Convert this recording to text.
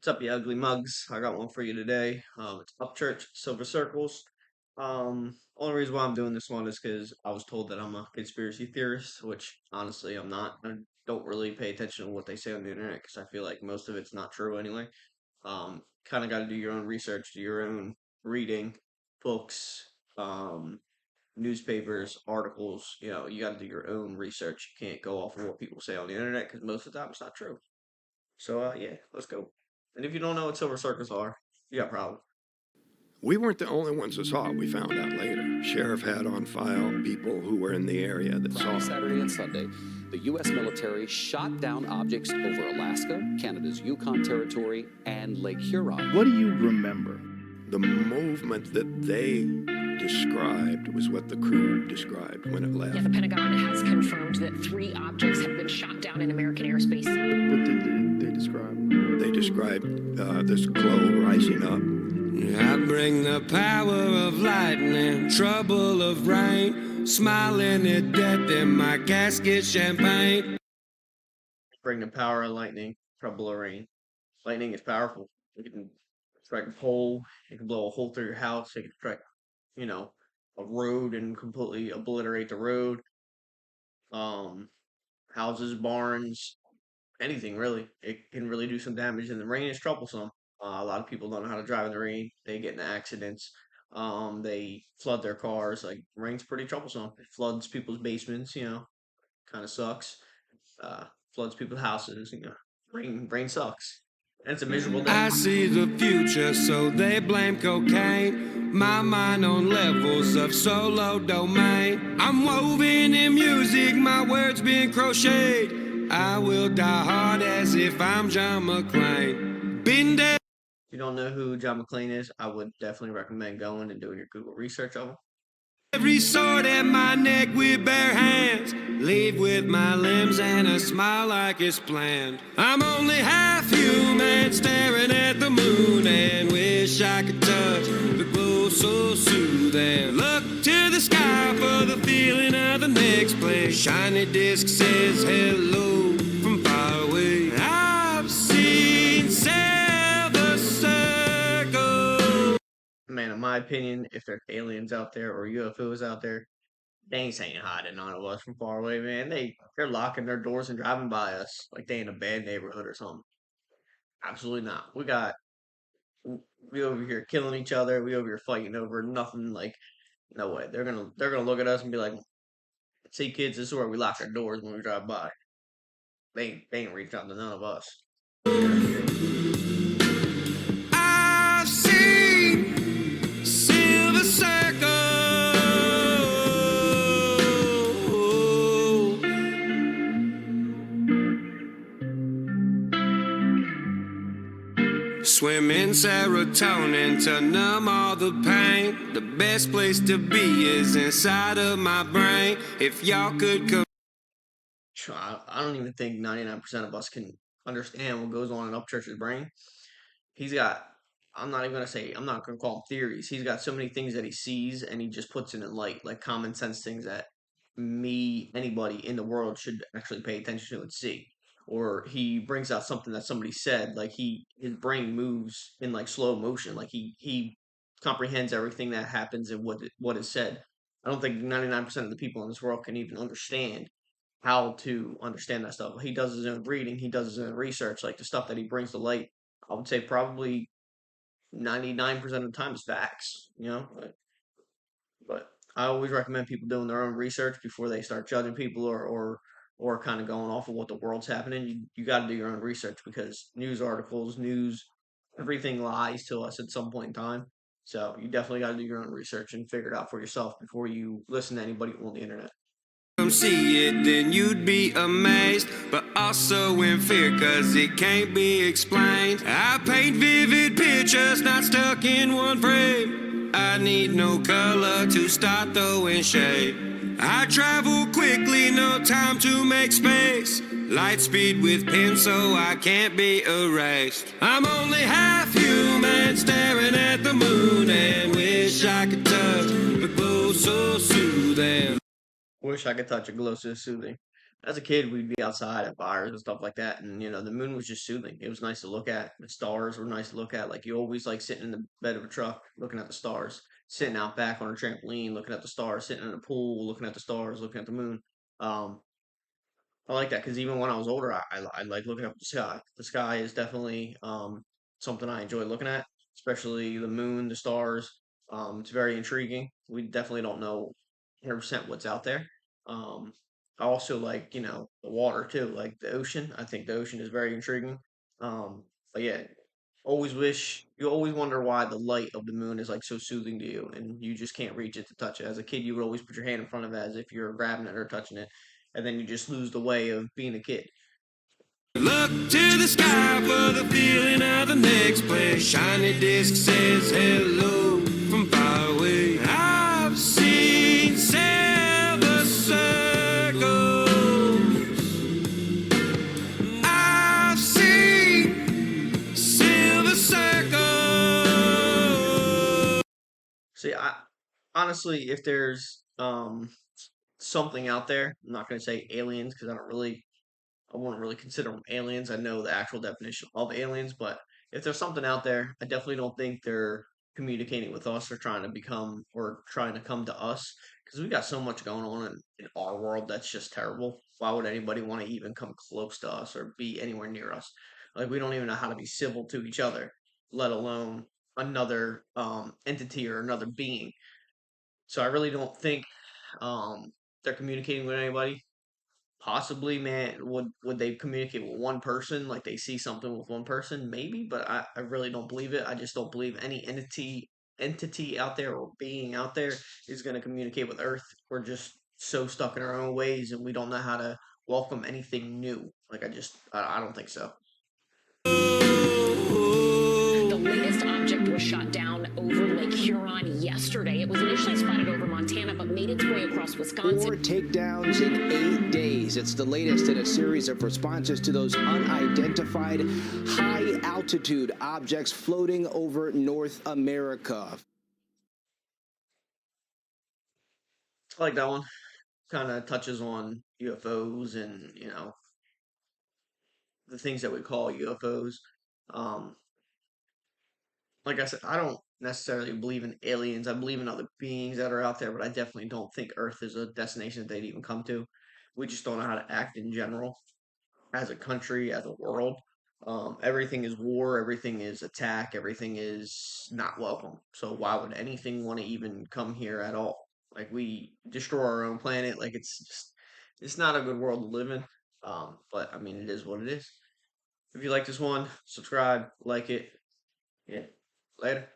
What's up, you ugly mugs? I got one for you today. It's Upchurch, Silver Circles. Only reason why I'm doing this one is because I was told that I'm a conspiracy theorist, which honestly I'm not. I don't really pay attention to what they say on the internet because I feel like most of it's not true anyway. Kind of got to do your own research, do your own reading, books, newspapers, articles. You got to do your own research. You can't go off of what people say on the internet because most of the time it's not true. So yeah, let's go. And if you don't know what silver circles are, you got a problem. We weren't the only ones that saw it, we found out later. Sheriff had on file people who were in the area that saw it. Saturday and Sunday, the U.S. military shot down objects over Alaska, Canada's Yukon Territory, and Lake Huron. What do you remember? The movement that they described was what the crew described when it left. Yeah, the Pentagon has confirmed that 3 objects have been shot down in American airspace. What did they describe? They described this glow rising up. I bring the power of lightning, trouble of rain, smiling at death in my casket champagne. Bring the power of lightning, trouble of rain. Lightning is powerful. It can strike a pole. It can blow a hole through your house. It can strike, a road and completely obliterate the road. Houses, barns, anything really. It can really do some damage, and the rain is troublesome. A lot of people don't know how to drive in the rain. They get in accidents. They flood their cars. Like, rain's pretty troublesome. It floods people's basements. Kind of sucks. Floods people's houses. Rain sucks. And it's a miserable day. I see the future, so they blame cocaine. My mind on levels of solo domain. I'm woven in music, my words being crocheted. I will die hard as if I'm John McClane. Been dead. If you don't know who John McClane is, I would definitely recommend going and doing your Google research of him. Every sword at my neck with bare hands. Leave with my limbs and a smile like it's planned. I'm only half human, staring at the moon and wish I could touch the glow so soothing. Look to the sky for the feeling of the next place. Shiny disc says hello from far away. I've seen silver circles. Man, in my opinion, if there's aliens out there or UFOs out there, they ain't saying hi to none of us from far away, man. They're locking their doors and driving by us like they in a bad neighborhood or something. Absolutely not. We over here killing each other. We over here fighting over nothing. Like, no way. They're gonna look at us and be like, "See, kids, this is where we lock our doors when we drive by." They ain't reaching out to none of us. I've seen silver circles. Swim in serotonin to numb all the pain. The best place to be is inside of my brain. If y'all could come. I don't even think 99% of us can understand what goes on in Upchurch's brain. He's got, I'm not going to call them theories. He's got so many things that he sees and he just puts it in light, like common sense things that anybody in the world should actually pay attention to and see. Or he brings out something that somebody said, like his brain moves in like slow motion, like he comprehends everything that happens and what is said. I don't think 99% of the people in this world can even understand how to understand that stuff. He does his own reading, he does his own research, like the stuff that he brings to light. I would say probably 99% of the time is facts, but I always recommend people doing their own research before they start judging people or kind of going off of what the world's happening. You got to do your own research because news articles, everything lies to us at some point in time. So you definitely got to do your own research and figure it out for yourself before you listen to anybody on the internet. Come see it, then you'd be amazed, but also in fear, cause it can't be explained. I paint vivid pictures, not stuck in one frame. I need no color to start throwing shade. I travel quickly, no time to make space. Light speed with pen, so I can't be erased. I'm only half human, staring at the moon and wish I could touch the glow so soothing. Wish I could touch a glow so soothing. as a kid, we'd be outside at fires and stuff like that, and the moon was just soothing. It was nice to look at. The stars were nice to look at. Like you always like sitting in the bed of a truck looking at the stars, sitting out back on a trampoline looking at the stars, sitting in a pool looking at the stars, looking at the moon. Um, I like that because even when I was older, I like looking up at the sky. The sky is definitely something I enjoy looking at, especially the moon, the stars. It's very intriguing. We definitely don't know 100% what's out there. Um, I also like, the water too, like the ocean. I think the ocean is very intriguing. But yeah, you always wonder why the light of the moon is like so soothing to you and you just can't reach it to touch it. As a kid, you would always put your hand in front of it as if you're grabbing it or touching it, and then you just lose the way of being a kid. Look to the sky for the feeling of the next place. Shiny disc says hello from far away. I've seen silver circles. I've seen silver circles. See, I honestly, if there's something out there, I'm not going to say aliens because I wouldn't really consider them aliens. I know the actual definition of aliens, but if there's something out there, I definitely don't think they're communicating with us or trying to become or trying to come to us because we got so much going on in our world that's just terrible. Why would anybody want to even come close to us or be anywhere near us? Like we don't even know how to be civil to each other, let alone another entity or another being. So I really don't think they're communicating with anybody. Possibly, man, would they communicate with one person? Like they see something with one person, maybe, but I really don't believe it. I just don't believe any entity out there or being out there is going to communicate with Earth. We're just so stuck in our own ways, and we don't know how to welcome anything new. Like I don't think so. The latest object was shot down over Lake Huron yesterday. It was initially spotted over Montana, but made its way across Wisconsin. 4 takedowns in 8 days. It's the latest in a series of responses to those unidentified high-altitude objects floating over North America. I like that one. Kind of touches on UFOs and the things that we call UFOs. Um, like I said, I don't necessarily believe in aliens. I believe in other beings that are out there, but I definitely don't think Earth is a destination that they'd even come to. We just don't know how to act in general as a country, as a world. Everything is war, everything is attack, everything is not welcome. So why would anything want to even come here at all? Like we destroy our own planet. Like it's not a good world to live in. But I mean, it is what it is. If you like this one, subscribe, like it. Yeah. Later.